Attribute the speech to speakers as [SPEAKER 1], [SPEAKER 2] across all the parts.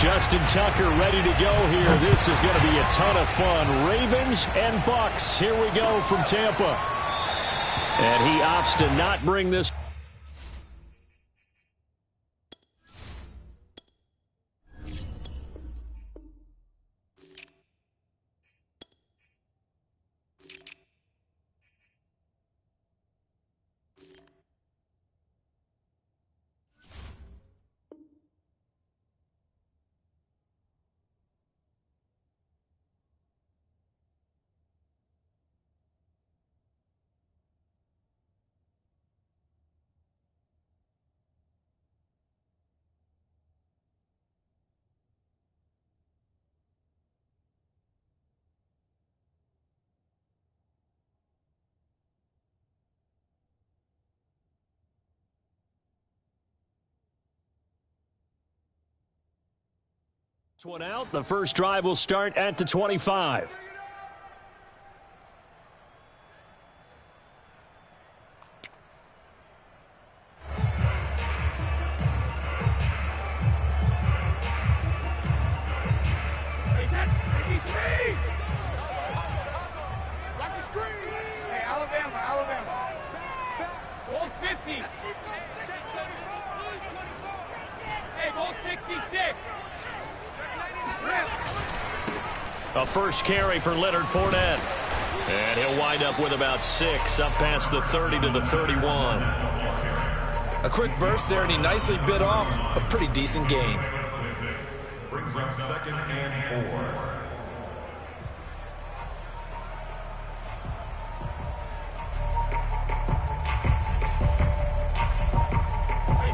[SPEAKER 1] Justin Tucker ready to go here. This is going to be a ton of fun. Ravens and Bucks. Here we go from Tampa. And he opts to not bring this. One out. The first drive will start at the 25. A first carry for Leonard Fournette. And he'll wind up with about 6, up past the 30 to the 31.
[SPEAKER 2] A quick burst there, and he nicely bit off a pretty decent gain.
[SPEAKER 3] Brings up 2nd and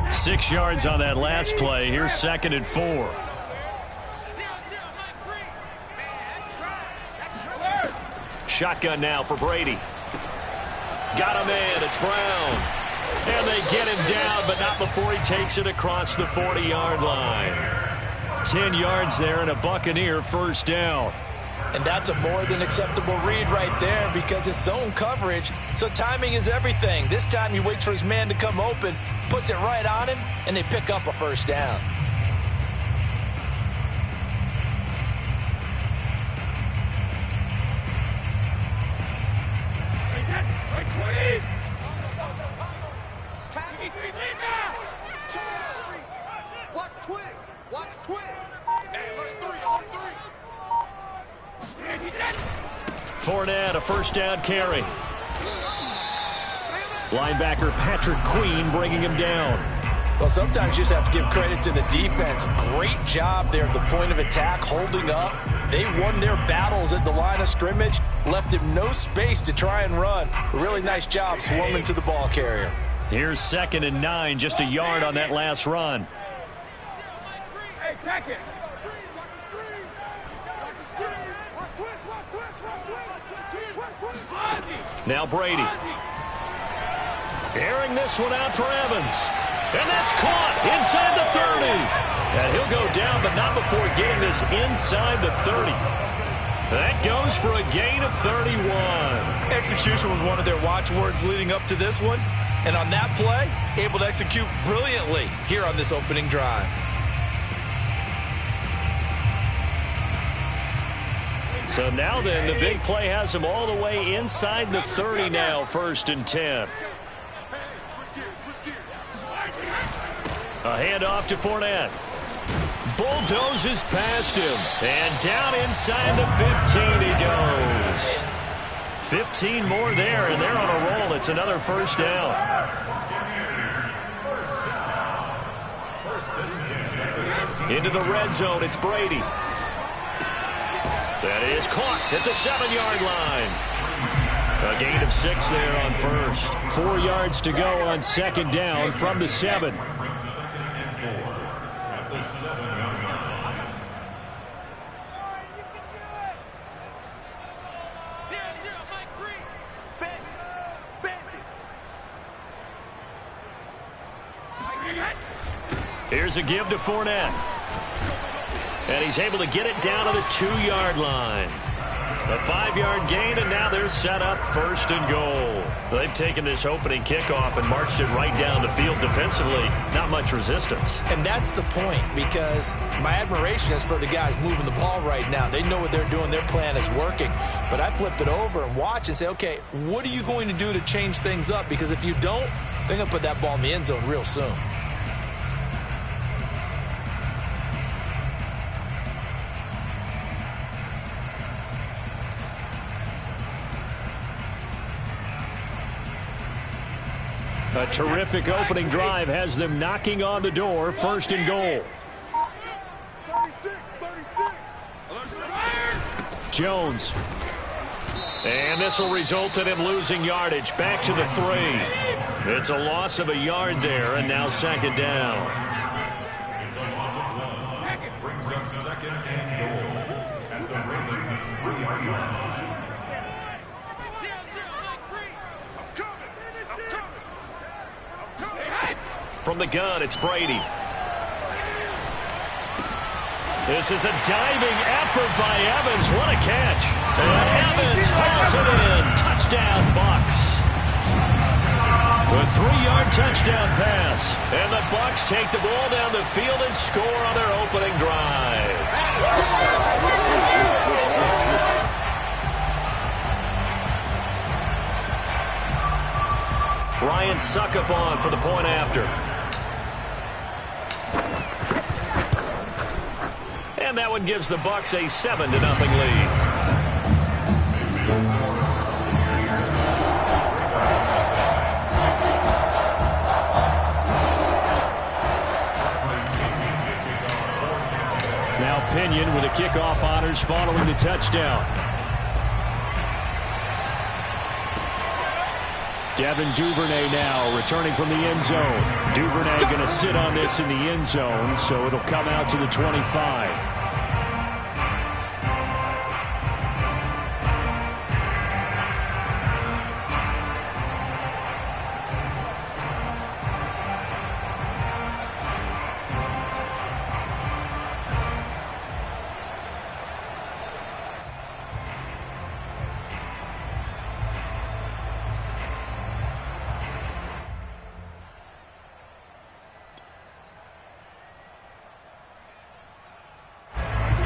[SPEAKER 3] 4.
[SPEAKER 1] 6 yards on that last play. Here's 2nd and 4. Shotgun now for Brady. Got him in. It's Brown. And they get him down, but not before he takes it across the 40-yard line. 10 yards there and a Buccaneer first down.
[SPEAKER 2] And that's a more than acceptable read right there because it's zone coverage, so timing is everything. This time he waits for his man to come open, puts it right on him, and they pick up a first down.
[SPEAKER 1] Fournette, a first down carry. Linebacker Patrick Queen bringing him down.
[SPEAKER 2] Well, sometimes you just have to give credit to the defense. Great job there at the point of attack, holding up. They won their battles at the line of scrimmage, left him no space to try and run. A really nice job swarming to the ball carrier.
[SPEAKER 1] Here's 2nd and 9, just a yard on that last run.
[SPEAKER 4] Hey, check it.
[SPEAKER 1] Now Brady. Airing this one out for Evans. And that's caught inside the 30. And he'll go down, but not before getting this inside the 30. That goes for a gain of 31.
[SPEAKER 2] Execution was one of their watchwords leading up to this one. And on that play, able to execute brilliantly here on this opening drive.
[SPEAKER 1] So now then, the big play has him all the way inside the 30 now, 1st and 10. A handoff to Fournette. Bulldozes past him. And down inside the 15 he goes. 15 more there, and they're on a roll. It's another first down. Into the red zone, it's Brady. That is caught at the 7-yard line. A gain of 6 there on first. 4 yards to go on 2nd down from the 7. Here's a give to Fournette. And he's able to get it down to the 2-yard line. A 5-yard gain, and now they're set up 1st and goal. They've taken this opening kickoff and marched it right down the field defensively. Not much resistance.
[SPEAKER 2] And that's the point, because my admiration is for the guys moving the ball right now. They know what they're doing. Their plan is working. But I flip it over and watch and say, okay, what are you going to do to change things up? Because if you don't, they're going to put that ball in the end zone real soon.
[SPEAKER 1] A terrific opening drive has them knocking on the door. 1st and goal.
[SPEAKER 4] 36.
[SPEAKER 1] Jones. And this will result in him losing yardage. Back to the 3. It's a loss of a yard there, and now 2nd down.
[SPEAKER 3] It's a loss of 1. Brings up 2nd and goal at the Ravens' 3-yard line.
[SPEAKER 1] From the gun, it's Brady. This is a diving effort by Evans. What a catch. And Evans hauls it in. Touchdown, Bucs. The 3-yard touchdown pass. And the Bucs take the ball down the field and score on their opening drive. Ryan Suckup on for the point after. And that one gives the Bucs a 7-0 lead. Now Pinion with the kickoff honors following the touchdown. Devin Duvernay now returning from the end zone. Duvernay going to sit on this in the end zone, so it'll come out to the 25.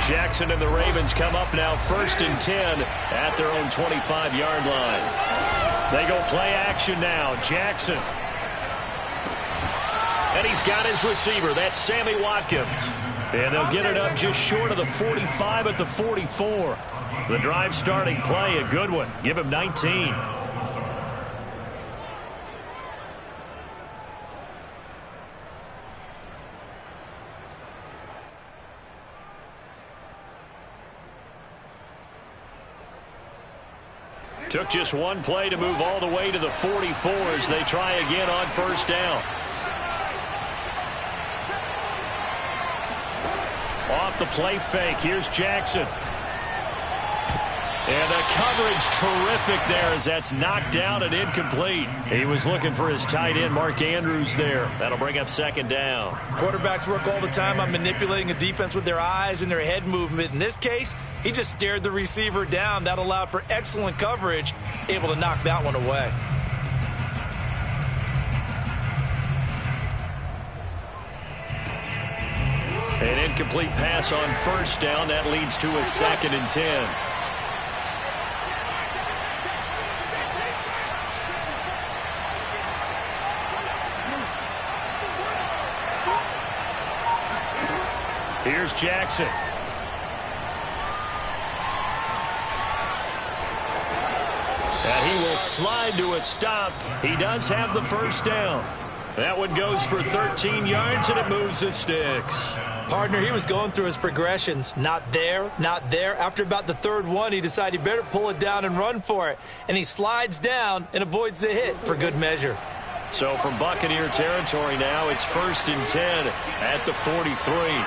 [SPEAKER 1] Jackson and the Ravens come up now 1st and 10 at their own 25-yard line. They go play action now. Jackson. And he's got his receiver. That's Sammy Watkins. And they'll get it up just short of the 45 at the 44. The drive starting play, a good one. Give him 19. Took just one play to move all the way to the 44 as they try again on 1st down. Off the play fake, here's Jackson. And the coverage terrific there as that's knocked down and incomplete. He was looking for his tight end, Mark Andrews, there. That'll bring up 2nd down.
[SPEAKER 2] Quarterbacks work all the time on manipulating a defense with their eyes and their head movement. In this case, he just stared the receiver down. That allowed for excellent coverage, able to knock that one away.
[SPEAKER 1] An incomplete pass on 1st down. That leads to a 2nd and 10. Here's Jackson. And he will slide to a stop. He does have the 1st down. That one goes for 13 yards, and it moves the sticks.
[SPEAKER 2] Partner, he was going through his progressions. Not there, not there. After about the 3rd one, he decided he better pull it down and run for it. And he slides down and avoids the hit for good measure.
[SPEAKER 1] So from Buccaneer territory now, it's 1st and 10 at the 43.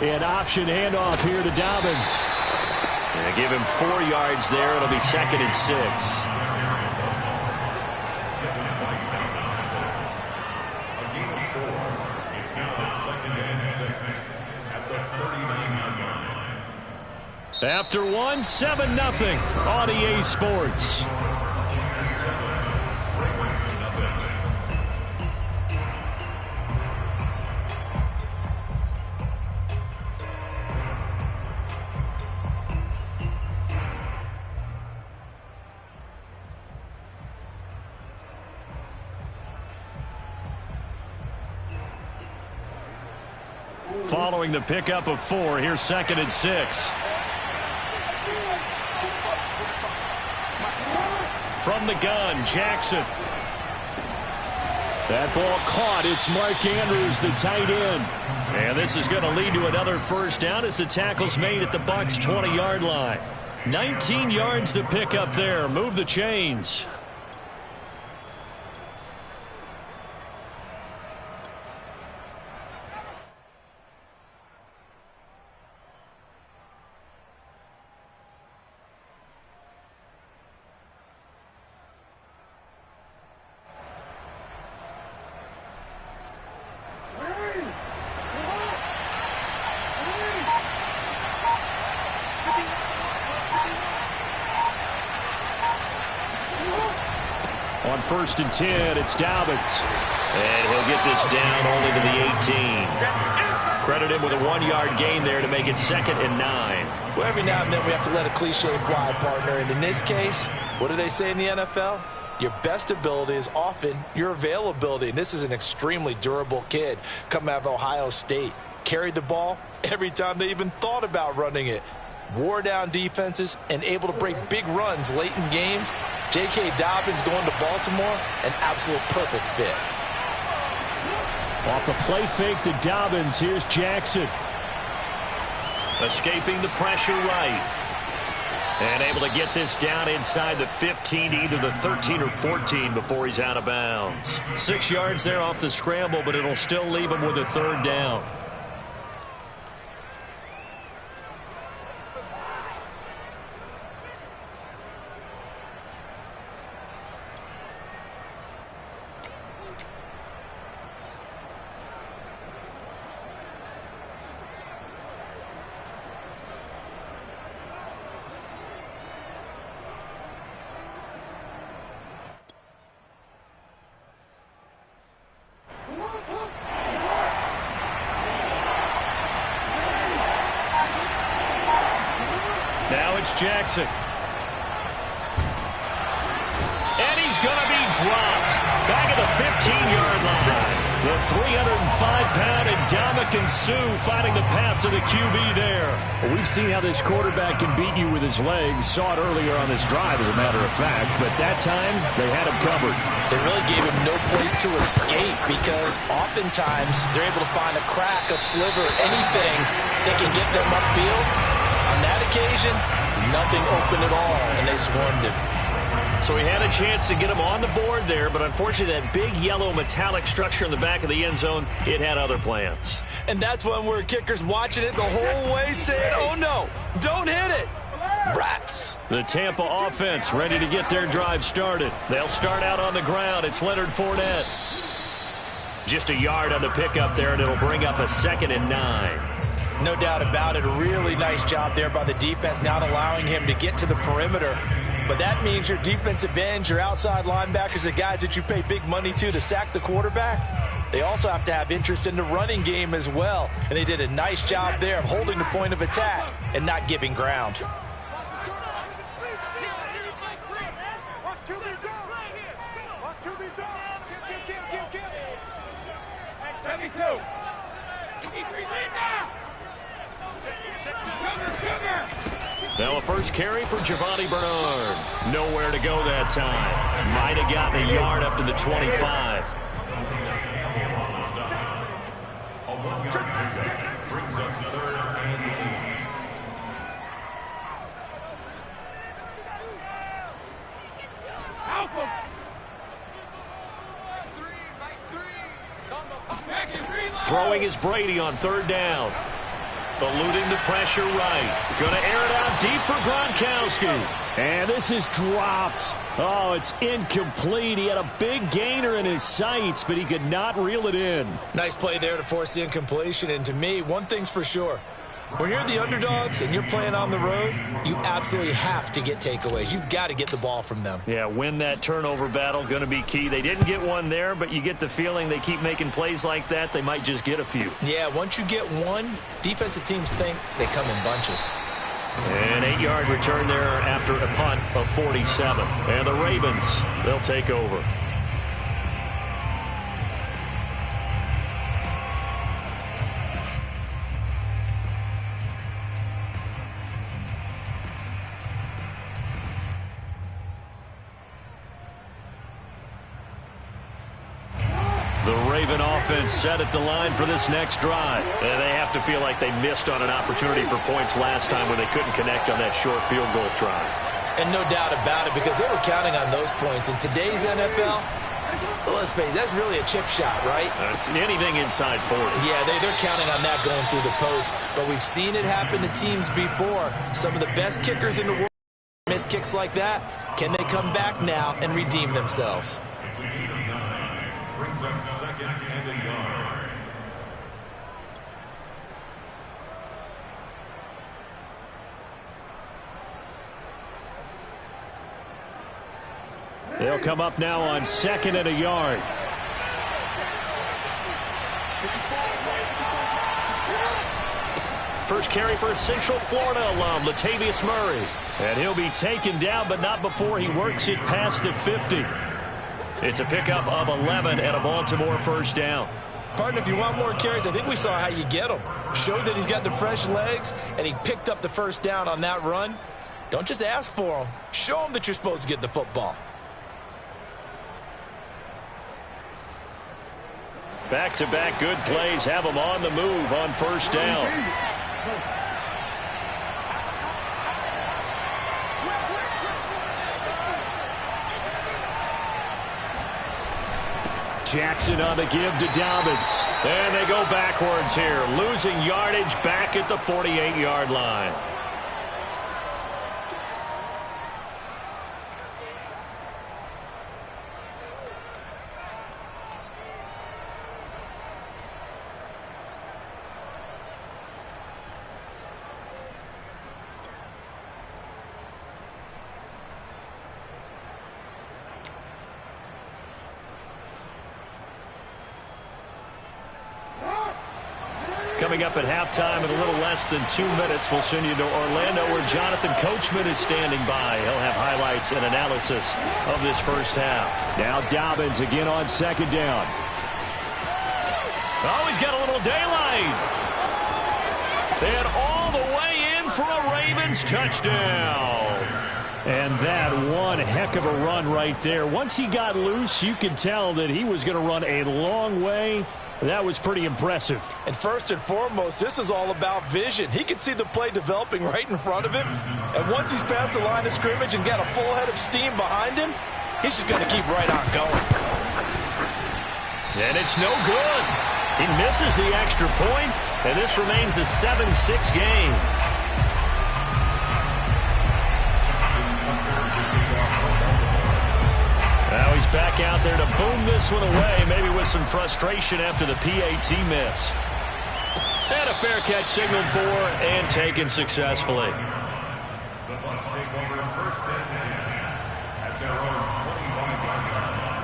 [SPEAKER 1] An option handoff here to Dobbins. And give him 4 yards there. It'll be 2nd and 6. After one, 7-0 on EA Sports. Following the pickup of 4, here's 2nd and 6. From the gun, Jackson. That ball caught. It's Mark Andrews, the tight end. And this is going to lead to another first down as the tackle's made at the Bucs' 20-yard line. 19 yards to pick up there. Move the chains. On 1st and 10, it's Dobbins. And he'll get this down only to the 18. Credit him with a 1-yard gain there to make it 2nd and 9.
[SPEAKER 2] Well, every now and then we have to let a cliche fly, partner. And in this case, what do they say in the NFL? Your best ability is often your availability. And this is an extremely durable kid coming out of Ohio State. Carried the ball every time they even thought about running it. Wore down defenses and able to break big runs late in games. J.K. Dobbins going to Baltimore, an absolute perfect fit.
[SPEAKER 1] Off the play fake to Dobbins, here's Jackson. Escaping the pressure right. And able to get this down inside the 15, either the 13 or 14 before he's out of bounds. 6 yards there off the scramble, but it'll still leave him with a 3rd down. Now it's Jackson. And he's going to be dropped. Back at the 15-yard line. The 305-pound Ndamukong Suh finding the path to the QB there.
[SPEAKER 5] Well, we've seen how this quarterback can beat you with his legs. Saw it earlier on this drive, as a matter of fact. But that time, they had him covered.
[SPEAKER 2] They really gave him no place to escape because oftentimes they're able to find a crack, a sliver, anything that can get them upfield. On that occasion, nothing open at all, and they swarmed him.
[SPEAKER 1] So he had a chance to get him on the board there, but unfortunately that big yellow metallic structure in the back of the end zone, it had other plans.
[SPEAKER 2] And that's when we're kickers watching it the whole way saying, oh no, don't hit it. Rats.
[SPEAKER 1] The Tampa offense ready to get their drive started. They'll start out on the ground. It's Leonard Fournette. Just a yard on the pickup there, and it'll bring up a 2nd and 9.
[SPEAKER 2] No doubt about it. A really nice job there by the defense, not allowing him to get to the perimeter. But that means your defensive ends, your outside linebackers, the guys that you pay big money to sack the quarterback, they also have to have interest in the running game as well. And they did a nice job there of holding the point of attack and not giving ground.
[SPEAKER 1] Now a first carry for Giovanni Bernard. Nowhere to go that time. Might have gotten a yard up to the 25. Throwing is Brady on 3rd down. Eluding the pressure right. Going to air it out deep for Gronkowski.
[SPEAKER 5] And this is dropped. Oh, it's incomplete. He had a big gainer in his sights, but he could not reel it in.
[SPEAKER 2] Nice play there to force the incompletion. And to me, one thing's for sure. When you're the underdogs and you're playing on the road, you absolutely have to get takeaways. You've got to get the ball from them.
[SPEAKER 5] Yeah, win that turnover battle, going to be key. They didn't get one there, but you get the feeling they keep making plays like that, they might just get a few.
[SPEAKER 2] Yeah, once you get one, defensive teams think they come in bunches.
[SPEAKER 5] An 8-yard return there after a punt of 47. And the Ravens, they'll take over. The Raven offense set at the line for this next drive. And they have to feel like they missed on an opportunity for points last time when they couldn't connect on that short field goal try.
[SPEAKER 2] And no doubt about it, because they were counting on those points. In today's NFL, let's face it, that's really a chip shot, right?
[SPEAKER 5] That's anything inside 40.
[SPEAKER 2] Yeah, they're counting on that going through the post. But we've seen it happen to teams before. Some of the best kickers in the world miss kicks like that. Can they come back now and redeem themselves?
[SPEAKER 3] Brings up second and a yard.
[SPEAKER 5] They'll come up now on second and a yard. First carry for a Central Florida alum, Latavius Murray. And he'll be taken down, but not before he works it past the 50. It's a pickup of 11 and a Baltimore first down.
[SPEAKER 2] Partner, if you want more carries, I think we saw how you get them. Showed that he's got the fresh legs, and he picked up the first down on that run. Don't just ask for them. Show them that you're supposed to get the football.
[SPEAKER 5] Back-to-back good plays have them on the move on first down. Jackson on the give to Dobbins. And they go backwards here, losing yardage back at the 48-yard line. Coming up at halftime in a little less than 2 minutes, we'll send you to Orlando where Jonathan Coachman is standing by. He'll have highlights and analysis of this first half. Now Dobbins again on second down. Oh, he's got a little daylight. And all the way in for a Ravens touchdown. And that one heck of a run right there. Once he got loose, you could tell that he was going to run a long way. That was pretty impressive.
[SPEAKER 2] And first and foremost, this is all about vision. He could see the play developing right in front of him. And once he's past the line of scrimmage and got a full head of steam behind him, he's just going to keep right on going.
[SPEAKER 5] And it's no good. He misses the extra point, and this remains a 7-6 game. Now he's back out there to boom this one away, maybe with some frustration after the PAT miss. And a fair catch signaled for and taken successfully.
[SPEAKER 3] The Bucs take over first and 10 at their own 25-yard line.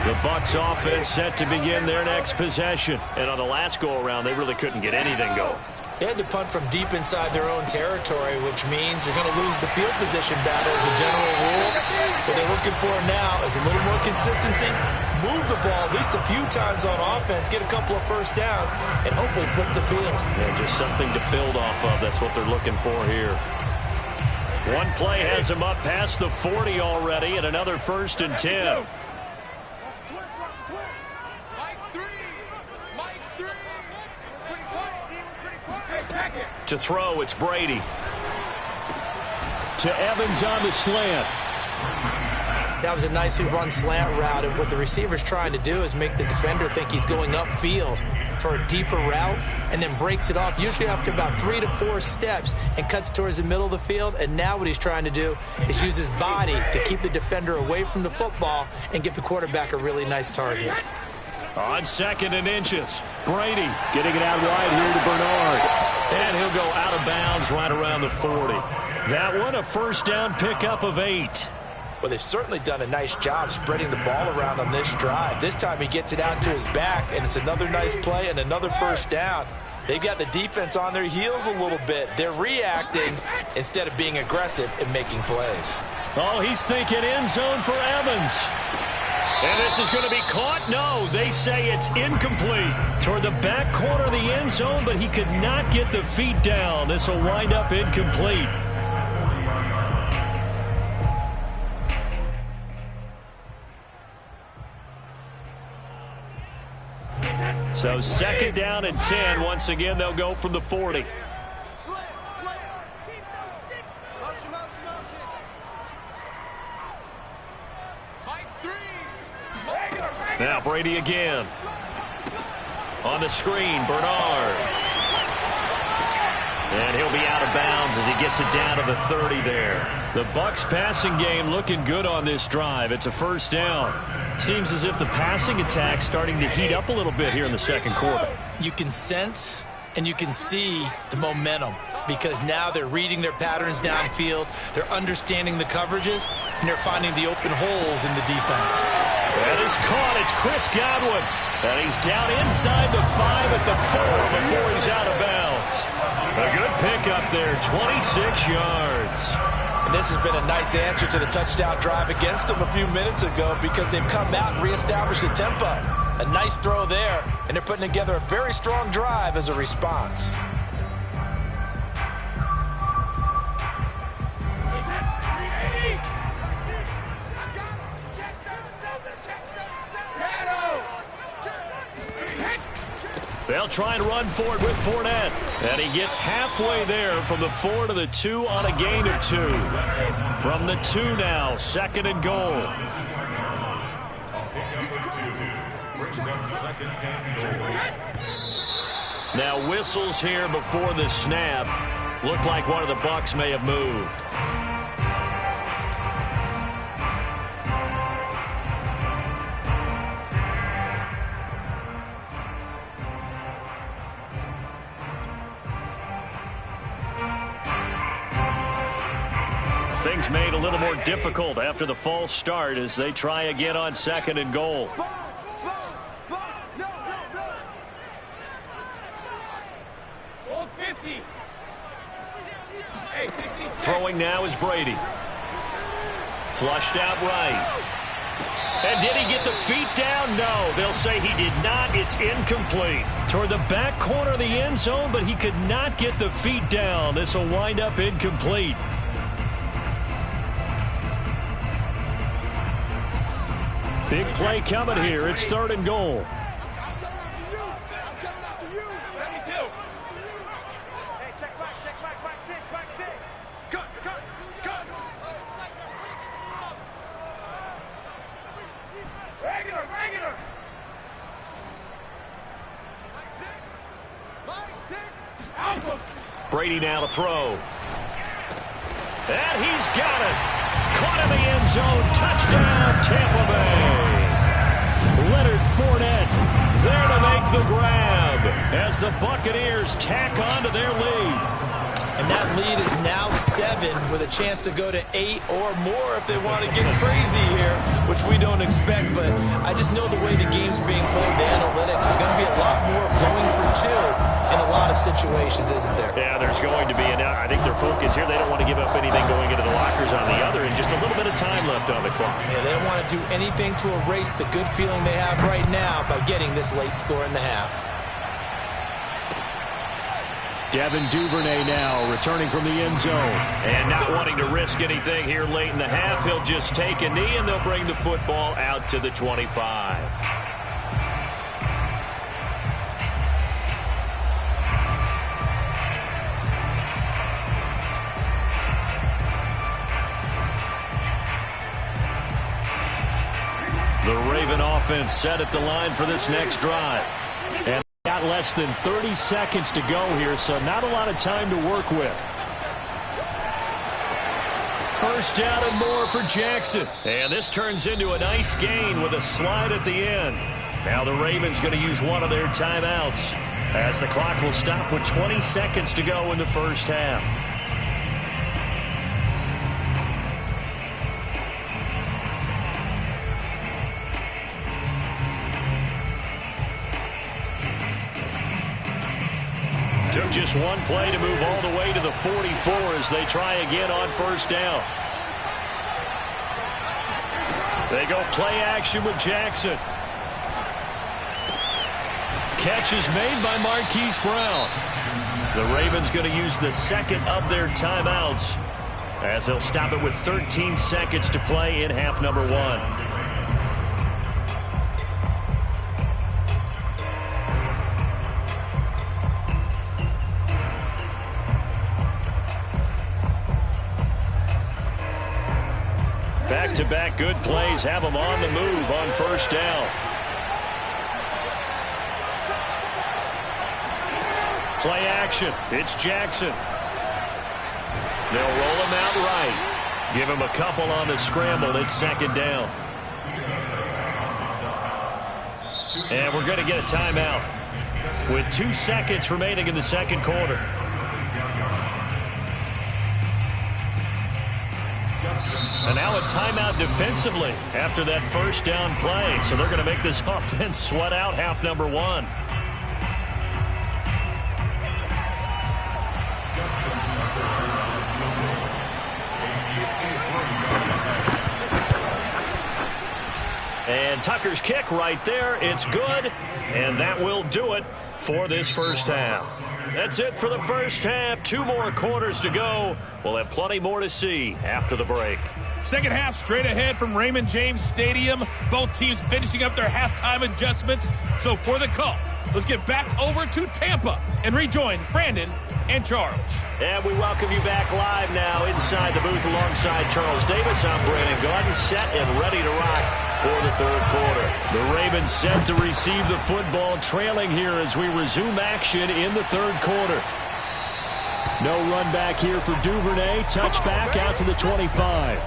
[SPEAKER 5] The Bucs offense set to begin their next possession. And on the last go-around, they really couldn't get anything going.
[SPEAKER 2] They had to punt from deep inside their own territory, which means they're going to lose the field position battle as a general rule. What they're looking for now is a little more consistency, move the ball at least a few times on offense, get a couple of first downs, and hopefully flip the field.
[SPEAKER 5] Yeah, just something to build off of. That's what they're looking for here. One play has them up past the 40 already, and another first and 10. To throw, it's Brady. To Evans on the slant.
[SPEAKER 2] That was a nicely run slant route, and what the receiver's trying to do is make the defender think he's going upfield for a deeper route and then breaks it off, usually after about 3 to 4 steps, and cuts towards the middle of the field. And now what he's trying to do is use his body to keep the defender away from the football and give the quarterback a really nice target.
[SPEAKER 5] On 2nd and inches, Brady getting it out wide here to Bernard. And he'll go out of bounds right around the 40. That one a first down pickup of 8.
[SPEAKER 2] Well, they've certainly done a nice job spreading the ball around on this drive. This time he gets it out to his back, and it's another nice play and another first down. They've got the defense on their heels a little bit. They're reacting instead of being aggressive and making plays.
[SPEAKER 5] Oh, he's thinking end zone for Evans. And this is going to be caught? No, they say it's incomplete. Toward the back corner of the end zone, but he could not get the feet down. This will wind up incomplete. So 2nd down and 10. Once again, they'll go from the 40.
[SPEAKER 4] Slam. Motion. Mike 3.
[SPEAKER 5] Now Brady again. On the screen, Bernard. And he'll be out of bounds as he gets it down to the 30 there. The Bucs passing game looking good on this drive. It's a first down. Seems as if the passing attack's starting to heat up a little bit here in the second quarter.
[SPEAKER 2] You can sense and you can see the momentum because now they're reading their patterns downfield, they're understanding the coverages, and they're finding the open holes in the defense.
[SPEAKER 5] That is caught. It's Chris Godwin. And he's down inside the 5 at the 4 before he's out of bounds. A good pickup there, 26 yards.
[SPEAKER 2] And this has been a nice answer to the touchdown drive against them a few minutes ago because they've come out and reestablished the tempo. A nice throw there, and they're putting together a very strong drive as a response.
[SPEAKER 5] They'll try and run for it with Fournette. And he gets halfway there from the 4 to the 2 on a gain of 2. From the 2 now, 2nd and goal. Now whistles here before the snap. Looked like one of the Bucs may have moved. Things made a little more difficult after the false start as they try again on 2nd and goal. Throwing now is Brady. Flushed out right. And did he get the feet down? No, they'll say he did not. It's incomplete. Toward the back corner of the end zone, but he could not get the feet down. This will wind up incomplete. Big play coming here. It's 3rd and goal.
[SPEAKER 4] I'm coming after you. Ready to. Hey, check back 6. Cut. Regular. Line 6.
[SPEAKER 5] Brady now to throw. And he's got it. Caught in the end zone. Touchdown, Tampa Bay. Leonard Fournette there to make the grab as the Buccaneers tack on to their lead.
[SPEAKER 2] And that lead is now 7 with a chance to go to 8 or more if they want to get crazy here, which we don't expect. But I just know the way the game's being played, the analytics, there's going to be a lot more of going for 2 in a lot of situations, isn't there?
[SPEAKER 5] Yeah, there's going to be. And I think their focus here, they don't want to give up anything going into the lockers on the other, and just a little bit of time left on the clock.
[SPEAKER 2] Yeah, they don't want to do anything to erase the good feeling they have right now by getting this late score in the half.
[SPEAKER 5] Devin Duvernay now returning from the end zone. And not wanting to risk anything here late in the half, he'll just take a knee, and they'll bring the football out to the 25. The Raven offense set at the line for this next drive. And got less than 30 seconds to go here, so not a lot of time to work with. First down and more for Jackson. And this turns into a nice gain with a slide at the end. Now the Ravens going to use one of their timeouts as the clock will stop with 20 seconds to go in the first half. Took just one play to move all the way to the 44 as they try again on first down. They go play action with Jackson. Catch is made by Marquise Brown. The Ravens going to use the second of their timeouts as they'll stop it with 13 seconds to play in half number one. Back-to-back good plays have them on the move on first down. Play action. It's Jackson. They'll roll him out right. Give him a couple on the scramble. It's second down. And we're going to get a timeout with 2 seconds remaining in the second quarter. And now a timeout defensively after that first down play. So they're going to make this offense sweat out half number one. And Tucker's kick right there. It's good. And that will do it for this first half. That's it for the first half. 2 more quarters to go. We'll have plenty more to see after the break.
[SPEAKER 6] Second half straight ahead from Raymond James Stadium. Both teams finishing up their halftime adjustments. So for the call, let's get back over to Tampa and rejoin Brandon and Charles.
[SPEAKER 5] And we welcome you back live now inside the booth alongside Charles Davis. I'm Brandon Gaudin, set and ready to rock for the third quarter. The Ravens set to receive the football, trailing here as we resume action in the third quarter. No run back here for Duvernay. Touchback out to the 25.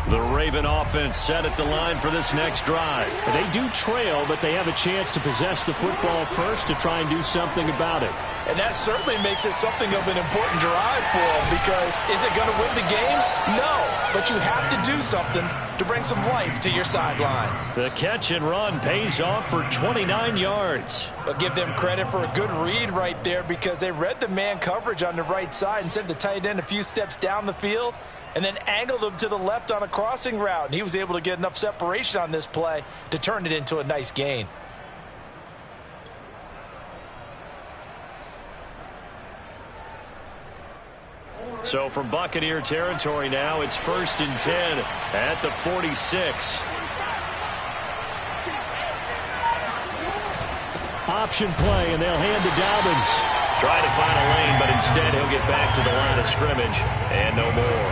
[SPEAKER 5] The Raven offense set at the line for this next drive. They do trail, but they have a chance to possess the football first to try and do something about it.
[SPEAKER 2] And that certainly makes it something of an important drive for them, because is it going to win the game? No, but you have to do something to bring some life to your sideline.
[SPEAKER 5] The catch and run pays off for 29 yards.
[SPEAKER 2] But give them credit for a good read right there, because they read the man coverage on the right side and sent the tight end a few steps down the field and then angled him to the left on a crossing route. And he was able to get enough separation on this play to turn it into a nice gain.
[SPEAKER 5] So from Buccaneer territory now, it's 1st and 10 at the 46. Option play, and they'll hand to Dobbins. Trying to find a lane, but instead he'll get back to the line of scrimmage, and no more.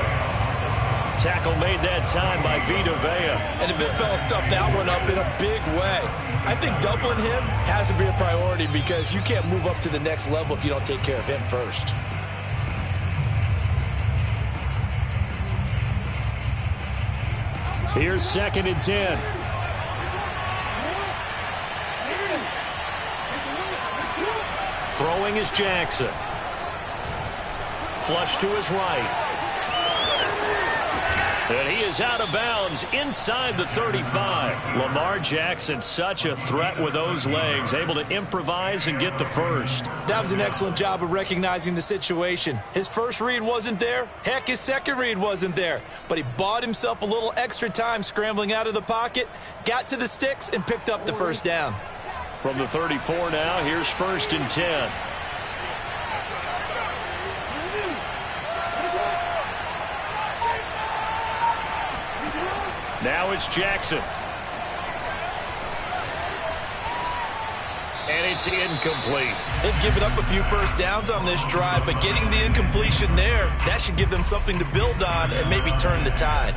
[SPEAKER 5] Tackle made that time by Vita Vea.
[SPEAKER 2] And the big fella stuffed that one up in a big way. I think doubling him has to be a priority, because you can't move up to the next level if you don't take care of him first.
[SPEAKER 5] Here's 2nd and 10. Throwing is Jackson. Flush to his right. And he is out of bounds inside the 35. Lamar Jackson, such a threat with those legs, able to improvise and get the first.
[SPEAKER 2] That was an excellent job of recognizing the situation. His first read wasn't there. Heck, his second read wasn't there. But he bought himself a little extra time scrambling out of the pocket, got to the sticks, and picked up the first down.
[SPEAKER 5] From the 34 now, here's 1st and 10. Now it's Jackson. And it's incomplete.
[SPEAKER 2] They've given up a few first downs on this drive, but getting the incompletion there, that should give them something to build on and maybe turn the tide.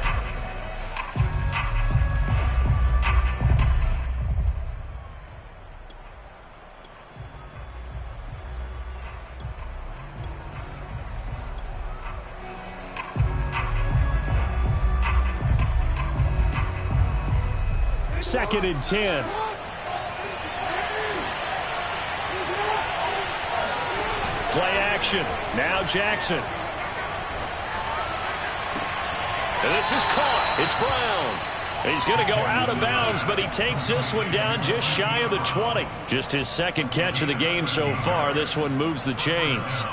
[SPEAKER 5] Second and 10. Play action. Now Jackson. And this is caught. It's Brown. He's going to go out of bounds, but he takes this one down just shy of the 20. Just his second catch of the game so far. This one moves the chains.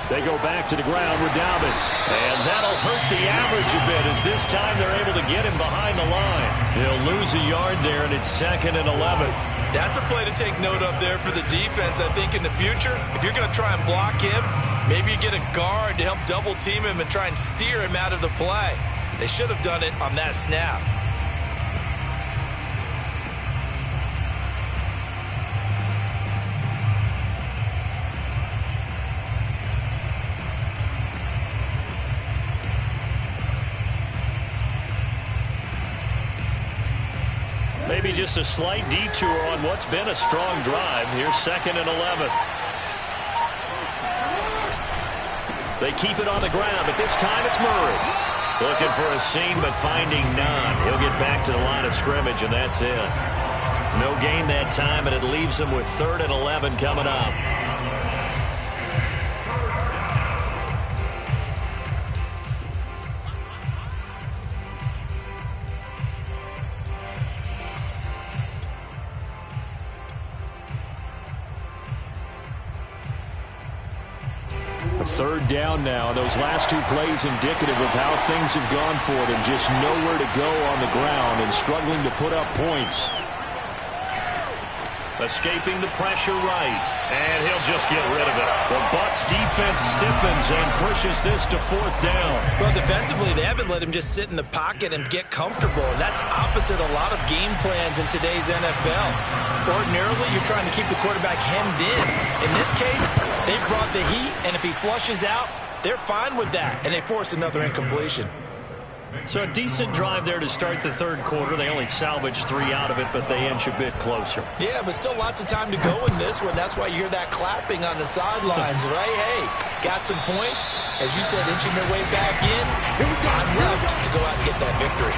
[SPEAKER 5] They go back to the ground with Dobbins. And that'll hurt the average a bit as this time they're able to get him behind the line. He'll lose a yard there, and it's 2nd and 11.
[SPEAKER 2] That's a play to take note of there for the defense, I think, in the future. If you're going to try and block him, maybe you get a guard to help double team him and try and steer him out of the play. They should have done it on that snap.
[SPEAKER 5] Maybe just a slight detour on what's been a strong drive. Here's 2nd and 11. They keep it on the ground, but this time it's Murray. Looking for a seam, but finding none. He'll get back to the line of scrimmage, and that's it. No gain that time, and it leaves them with 3rd and 11 coming up. Third down now. Those last two plays indicative of how things have gone for them. Just nowhere to go on the ground and struggling to put up points. Escaping the pressure right. And he'll just get rid of it. The Bucs defense stiffens and pushes this to 4th down.
[SPEAKER 2] Well, defensively, they haven't let him just sit in the pocket and get comfortable. And that's opposite a lot of game plans in today's NFL. Ordinarily, you're trying to keep the quarterback hemmed in. In this case, they brought the heat, and if he flushes out, they're fine with that, and they force another incompletion.
[SPEAKER 5] So a decent drive there to start the 3rd quarter. They only salvaged 3 out of it, but they inch a bit closer.
[SPEAKER 2] Yeah, but still lots of time to go in this one. That's why you hear that clapping on the sidelines, right? Hey, got some points. As you said, inching their way back in. Time left to go out and get that victory.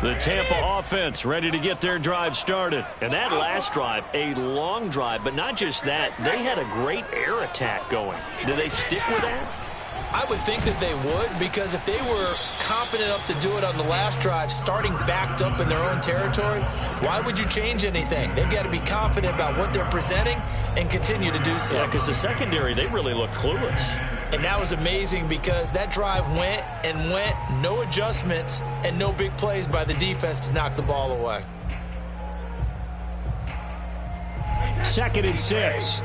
[SPEAKER 5] The Tampa offense ready to get their drive started. And that last drive, a long drive, but not just that. They had a great air attack going. Do they stick with that?
[SPEAKER 2] I would think that they would, because if they were confident enough to do it on the last drive, starting backed up in their own territory, why would you change anything? They've got to be confident about what they're presenting and continue to do so.
[SPEAKER 5] Yeah, because the secondary, they really look clueless.
[SPEAKER 2] And that was amazing because that drive went and went, no adjustments and no big plays by the defense to knock the ball away.
[SPEAKER 5] 2nd and 6.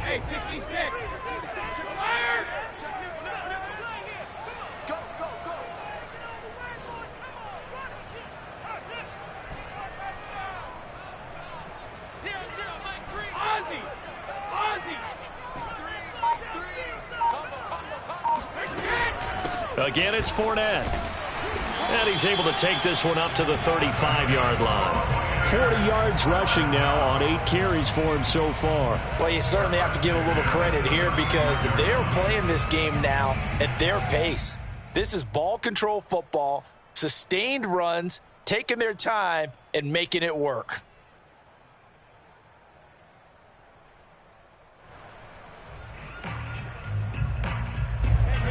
[SPEAKER 4] Hey, 66. Fire! Go, go, go. Ozzy! Ozzy!
[SPEAKER 5] Again, it's Fournette. And he's able to take this one up to the 35-yard line. 40 yards rushing now on 8 carries for him so far.
[SPEAKER 2] Well, you certainly have to give a little credit here because they're playing this game now at their pace. This is ball control football, sustained runs, taking their time, and making it work.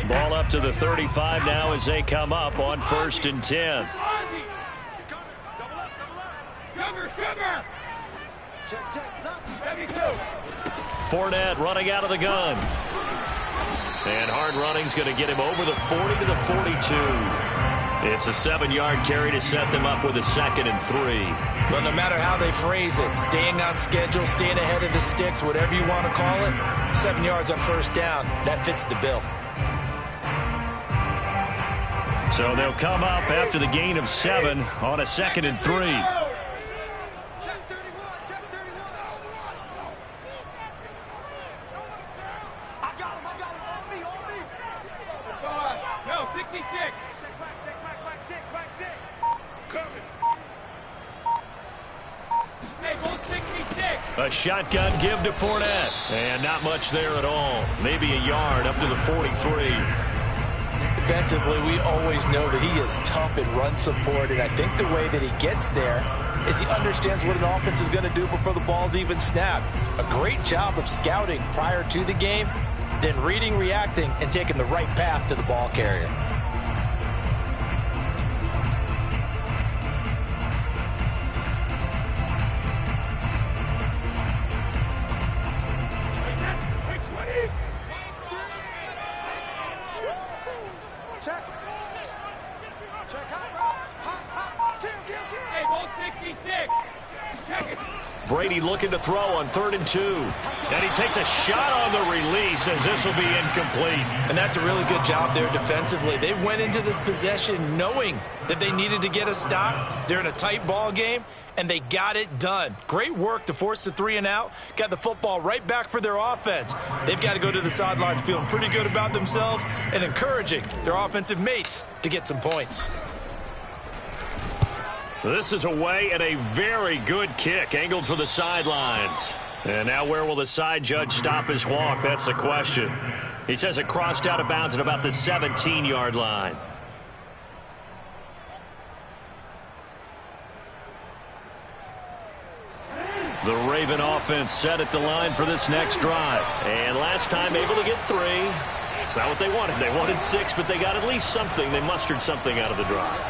[SPEAKER 5] Ball up to the 35 now as they come up on 1st and 10.
[SPEAKER 4] Cover. Check.
[SPEAKER 5] Fournette running out of the gun. And hard running's going to get him over the 40 to the 42. It's a 7-yard carry to set them up with a 2nd and 3.
[SPEAKER 2] But no matter how they phrase it, staying on schedule, staying ahead of the sticks, whatever you want to call it, 7 yards on 1st down, that fits the bill.
[SPEAKER 5] So they'll come up after the gain of 7 on a 2nd and 3. A shotgun give to Fournette. And not much there at all. Maybe a yard up to the 43.
[SPEAKER 2] Defensively, we always know that he is tough in run support, and I think the way that he gets there is he understands what an offense is going to do before the ball's even snapped. A great job of scouting prior to the game, then reading, reacting, and taking the right path to the ball carrier.
[SPEAKER 5] Brady looking to throw on 3rd and 2. And he takes a shot on the release as this will be incomplete.
[SPEAKER 2] And that's a really good job there defensively. They went into this possession knowing that they needed to get a stop. They're in a tight ball game, and they got it done. Great work to force the 3 and out. Got the football right back for their offense. They've got to go to the sidelines feeling pretty good about themselves and encouraging their offensive mates to get some points.
[SPEAKER 5] This is away and a very good kick angled for the sidelines. And now where will the side judge stop his walk? That's the question. He says it crossed out of bounds at about the 17-yard line. The Raven offense set at the line for this next drive. And last time able to get 3. It's not what they wanted. They wanted 6, but they got at least something. They mustered something out of the drive.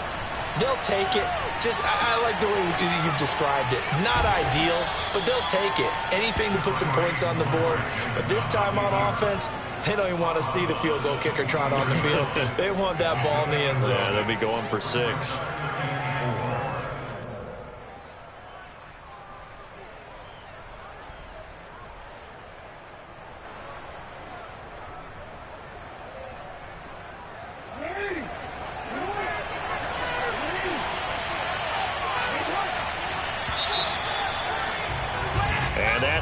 [SPEAKER 2] They'll take it. I like the way you've described it. Not ideal, but they'll take it. Anything to put some points on the board. But this time on offense, they don't even want to see the field goal kicker trot on the field. They want that ball in the end zone.
[SPEAKER 5] Yeah, they'll be going for 6.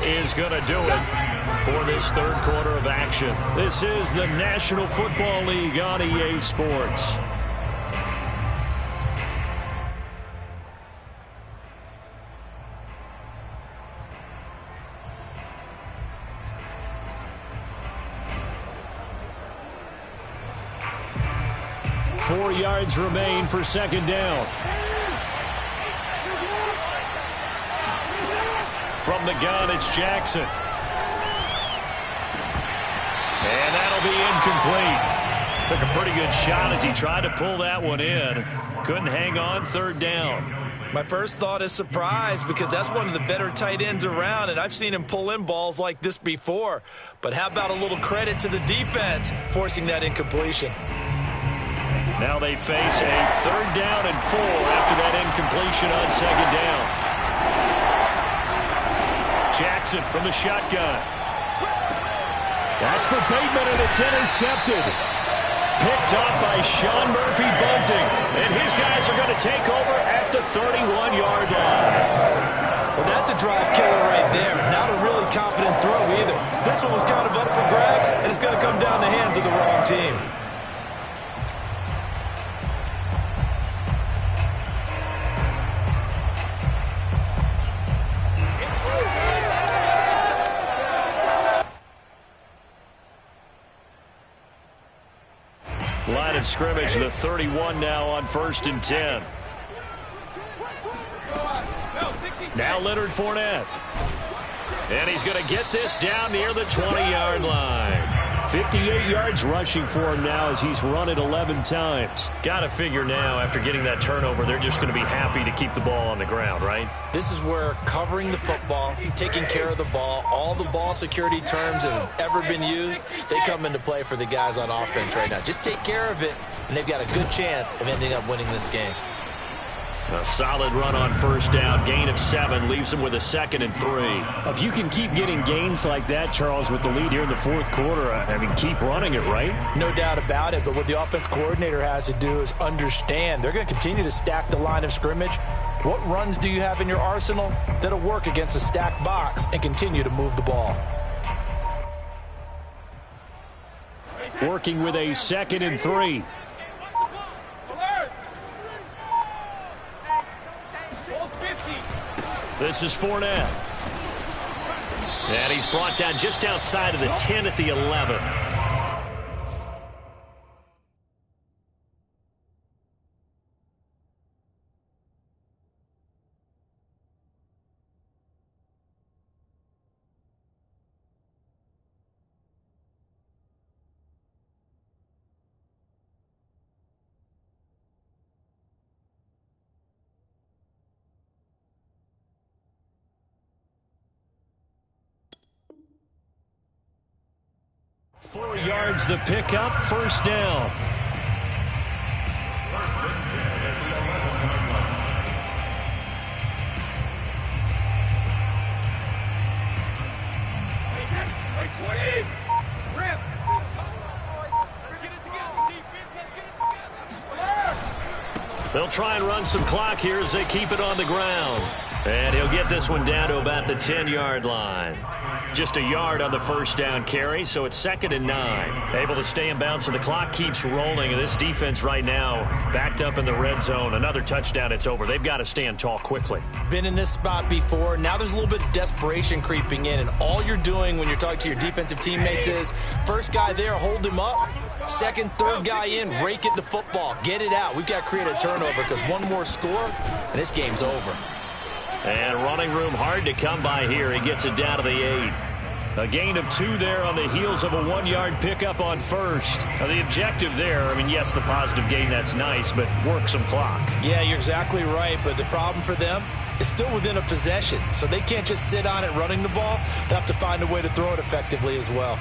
[SPEAKER 5] Is going to do it for this 3rd quarter of action. This is the National Football League on EA Sports. Four yards remain for 2nd down. From the gun, it's Jackson. And that'll be incomplete. Took a pretty good shot as he tried to pull that one in. Couldn't hang on, 3rd down.
[SPEAKER 2] My first thought is surprise because that's one of the better tight ends around, and I've seen him pull in balls like this before. But how about a little credit to the defense forcing that incompletion?
[SPEAKER 5] Now they face a 3rd down and 4 after that incompletion on 2nd down. Jackson from the shotgun. That's for Bateman, and it's intercepted. Picked up by Sean Murphy-Bunting. And his guys are going to take over at the 31-yard line.
[SPEAKER 2] Well, that's a drive killer right there. Not a really confident throw either. This one was kind of up for grabs, and it's going to come down the hands of the wrong team.
[SPEAKER 5] Line of scrimmage, the 31 now on 1st and 10. Now Leonard Fournette. And he's going to get this down near the 20-yard line. 58 yards rushing for him now as he's run it 11 times.
[SPEAKER 1] Got to figure now, after getting that turnover, they're just going to be happy to keep the ball on the ground, right?
[SPEAKER 2] This is where covering the football, taking care of the ball, all the ball security terms that have ever been used, they come into play for the guys on offense right now. Just take care of it, and they've got a good chance of ending up winning this game.
[SPEAKER 1] A solid run on first down. Gain of 7 leaves them with a 2nd and 3.
[SPEAKER 5] If you can keep getting gains like that, Charles, with the lead here in the fourth quarter, I mean, keep running it, right?
[SPEAKER 2] No doubt about it, but what the offense coordinator has to do is understand they're going to continue to stack the line of scrimmage. What runs do you have in your arsenal that'll work against a stacked box and continue to move the ball?
[SPEAKER 5] Working with a 2nd and 3.
[SPEAKER 1] This is Fournette. And he's brought down just outside of the 10 at the 11. Four yards the pickup, first down.
[SPEAKER 3] First and 10 at the 11-yard
[SPEAKER 1] line. They'll try and run some clock here as they keep it on the ground. And he'll get this one down to about the 10-yard line. Just a yard on the first down carry, so it's 2nd and 9. Able to stay in bounds, so the clock keeps rolling. And this defense right now backed up in the red zone. Another touchdown, it's over. They've got to stand tall quickly.
[SPEAKER 2] Been in this spot before. Now there's a little bit of desperation creeping in, and all you're doing when you're talking to your defensive teammates is first guy there, hold him up. Second, third guy in, rake it the football. Get it out. We've got to create a turnover because one more score, and this game's over.
[SPEAKER 1] And running room hard to come by here. He gets it down to the 8. A gain of 2 there on the heels of a 1-yard pickup on first. Now the objective there, I mean, yes, the positive gain, that's nice, but work some clock.
[SPEAKER 2] Yeah, you're exactly right, but the problem for them is still within a possession, so they can't just sit on it running the ball. They have to find a way to throw it effectively as well.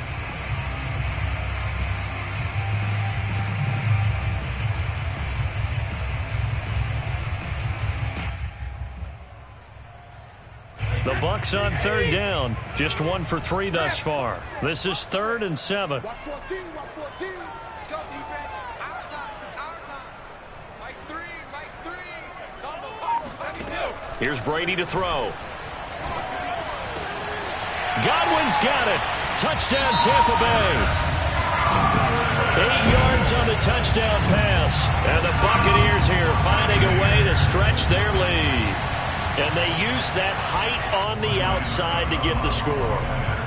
[SPEAKER 1] The Bucs on third down. Just 1 for 3 thus far. This is 3rd and 7.
[SPEAKER 4] 114, 114. Let's go, defense. Our time. It's our time. Mike 3, Mike 3. Combo.
[SPEAKER 1] Here's Brady to throw. Godwin's got it. Touchdown, Tampa Bay. 8 yards on the touchdown pass. And the Buccaneers here finding a way to stretch their lead. And they use that height on the outside to get the score.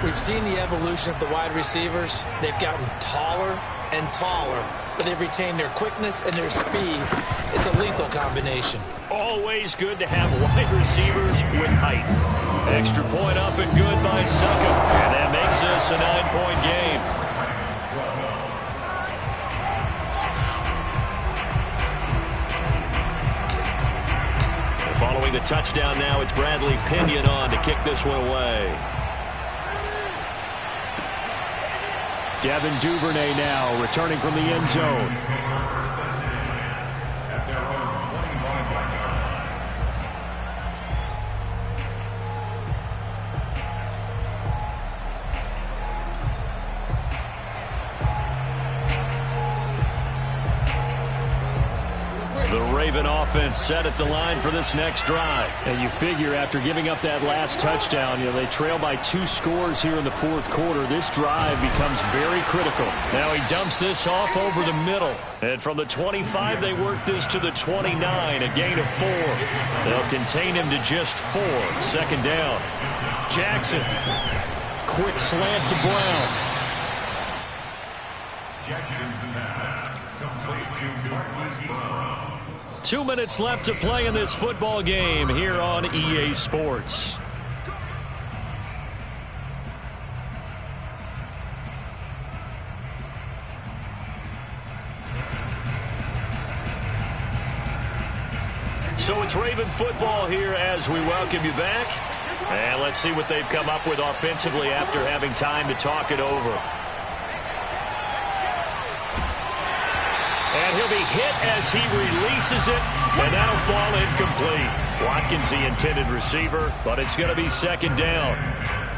[SPEAKER 2] We've seen the evolution of the wide receivers. They've gotten taller and taller, but they've retained their quickness and their speed. It's a lethal combination.
[SPEAKER 1] Always good to have wide receivers with height. Extra point up and good by Suckup. And that makes this a 9-point game. Following the touchdown now, it's Bradley Pinion on to kick this one away.
[SPEAKER 5] Devin Duvernay now returning from the end zone.
[SPEAKER 3] At their own 25-yard line.
[SPEAKER 1] The Raven offense set at the line for this next drive.
[SPEAKER 5] And you figure after giving up that last touchdown, they trail by 2 scores here in the fourth quarter. This drive becomes very critical.
[SPEAKER 1] Now he dumps this off over the middle. And from the 25, they work this to the 29, a gain of 4. They'll contain him to just 4. Second down. Jackson. Quick slant to Brown.
[SPEAKER 3] Jackson's pass complete to Marquise Brown.
[SPEAKER 1] 2 minutes left to play in this football game here on EA Sports. So it's Raven football here as we welcome you back. And let's see what they've come up with offensively after having time to talk it over. And he'll be hit as he releases it, and that'll fall incomplete. Watkins the intended receiver, but it's going to be second down.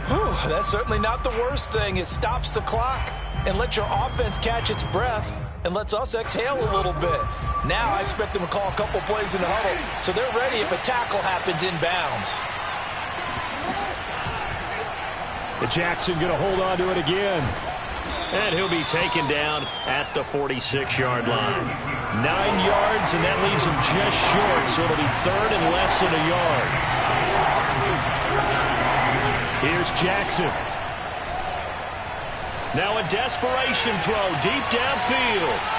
[SPEAKER 2] Whew, that's certainly not the worst thing. It stops the clock and lets your offense catch its breath and lets us exhale a little bit. Now I expect them to call a couple plays in the huddle, so they're ready if a tackle happens inbounds.
[SPEAKER 5] Jackson going to hold on to it again.
[SPEAKER 1] And he'll be taken down at the 46-yard line. 9 yards, and that leaves him just short, so it'll be third and less than a yard.
[SPEAKER 5] Here's Jackson.
[SPEAKER 1] Now a desperation throw deep downfield.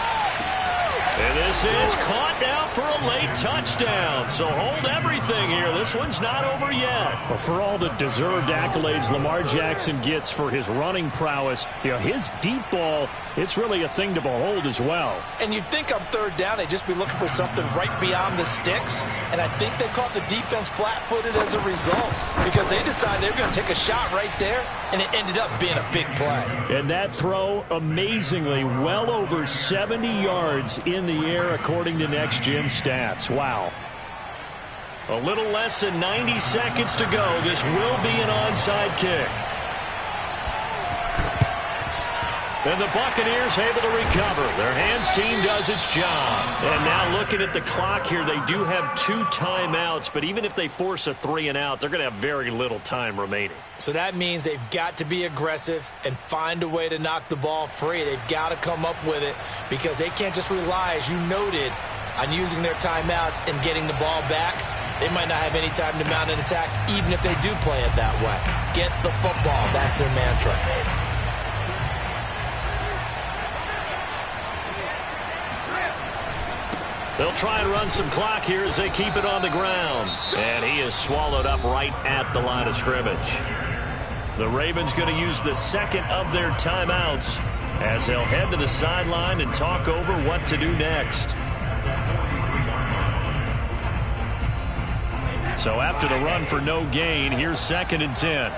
[SPEAKER 1] And this is caught now for a late touchdown. So hold everything here. This one's not over yet.
[SPEAKER 5] Well, for all the deserved accolades Lamar Jackson gets for his running prowess, his deep ball, it's really a thing to behold as well.
[SPEAKER 2] And you'd think on third down they'd just be looking for something right beyond the sticks. And I think they caught the defense flat-footed as a result because they decided they were going to take a shot right there, and it ended up being a big play.
[SPEAKER 5] And that throw, amazingly, well over 70 yards in the air according to Next Gen stats. Wow.
[SPEAKER 1] A little less than 90 seconds to go. This will be an onside kick. And the Buccaneers able to recover. Their hands team does its job. And now looking at the clock here, they do have 2 timeouts, but even if they force a 3 and out, they're going to have very little time remaining.
[SPEAKER 2] So that means they've got to be aggressive and find a way to knock the ball free. They've got to come up with it because they can't just rely, as you noted, on using their timeouts and getting the ball back. They might not have any time to mount an attack, even if they do play it that way. Get the football. That's their mantra.
[SPEAKER 1] They'll try and run some clock here as they keep it on the ground. And he is swallowed up right at the line of scrimmage. The Ravens going to use the second of their timeouts as they'll head to the sideline and talk over what to do next. So after the run for no gain, here's 2nd and 10.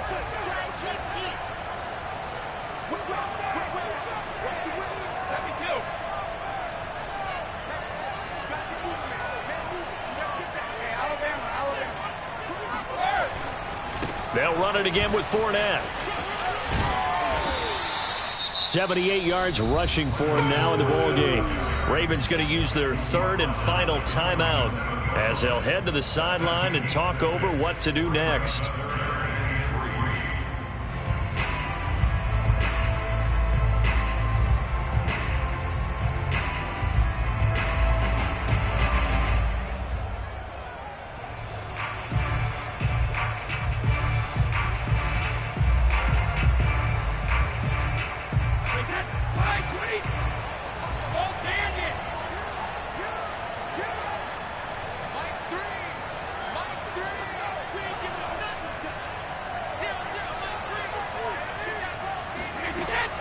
[SPEAKER 1] They'll run it again with Fournette.
[SPEAKER 5] 78 yards rushing for him now in the ball game.
[SPEAKER 1] Ravens going to use their 3rd and final timeout as they'll head to the sideline and talk over what to do next.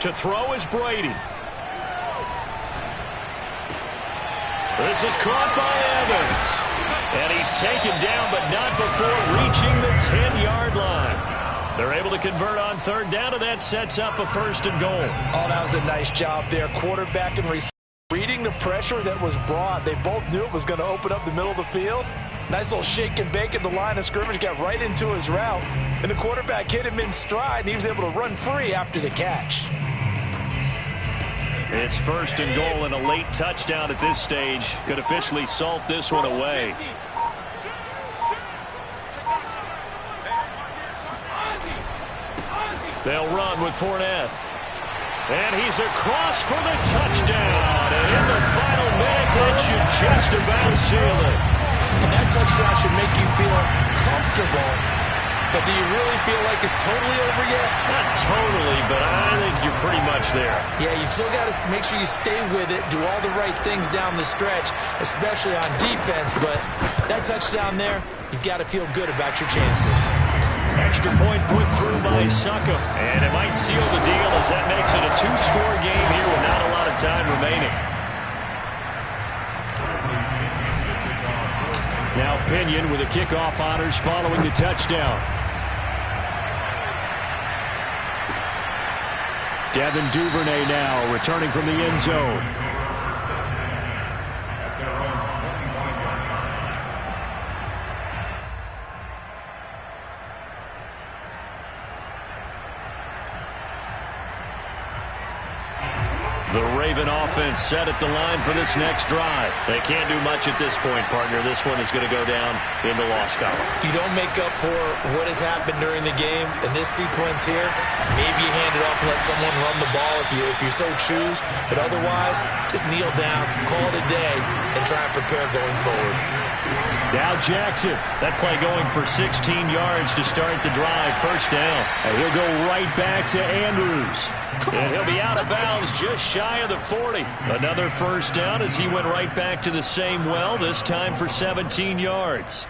[SPEAKER 1] To throw is Brady. This is caught by Evans. And he's taken down, but not before reaching the 10-yard line. They're able to convert on 3rd down, and that sets up a 1st and goal.
[SPEAKER 2] Oh, that was a nice job there. Quarterback and receiver reading the pressure that was brought. They both knew it was going to open up the middle of the field. Nice little shake and bake at the line of scrimmage, got right into his route. And the quarterback hit him in stride, and he was able to run free after the catch.
[SPEAKER 1] It's 1st and goal, and a late touchdown at this stage could officially salt this one away. They'll run with Fournette. And he's across for the touchdown. And in the final minute, that should just about seal it.
[SPEAKER 2] And that touchdown should make you feel comfortable. But do you really feel like it's totally over yet?
[SPEAKER 1] Not totally, but I think you're pretty much there.
[SPEAKER 2] Yeah, you've still got to make sure you stay with it, do all the right things down the stretch, especially on defense. But that touchdown there, you've got to feel good about your chances.
[SPEAKER 1] Extra point put through by Suckum. And it might seal the deal as that makes it a 2-score game here with not a lot of time remaining.
[SPEAKER 5] Now Pinion with the kickoff honors following the touchdown. Devin Duvernay now returning from the end zone. The Raven offense set at the line for this next drive. They can't do much at this point, partner. This one is going to go down in the loss column.
[SPEAKER 2] You don't make up for what has happened during the game. In this sequence here, maybe you hand it off and let someone run the ball if you so choose. But otherwise, just kneel down, call it a day, and try and prepare going forward.
[SPEAKER 5] Now Jackson. That play going for 16 yards to start the drive. First down. And he'll go right back to Andrews. And he'll be out of bounds just shy of the 40. Another first down as he went right back to the same well, this time for 17 yards.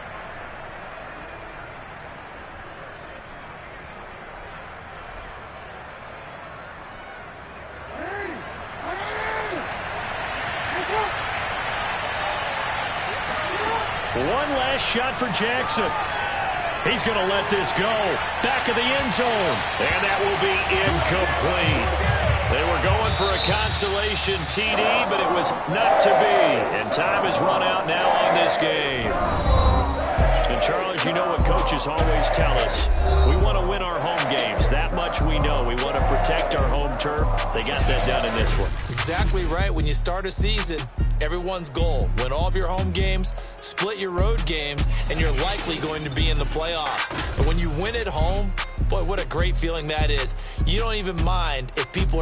[SPEAKER 5] One last shot for Jackson. He's going to let this go. Back of the end zone. And that will be incomplete. They were going for a consolation TD, but it was not to be. And time has run out now on this game. And Charles, you know what coaches always tell us. We want to win our home games. That much we know. We want to protect our home turf. They got that done in this one.
[SPEAKER 2] Exactly right. When you start a season, everyone's goal: win all of your home games, split your road games, and you're likely going to be in the playoffs. But when you win at home, boy, what a great feeling that is. You don't even mind if people are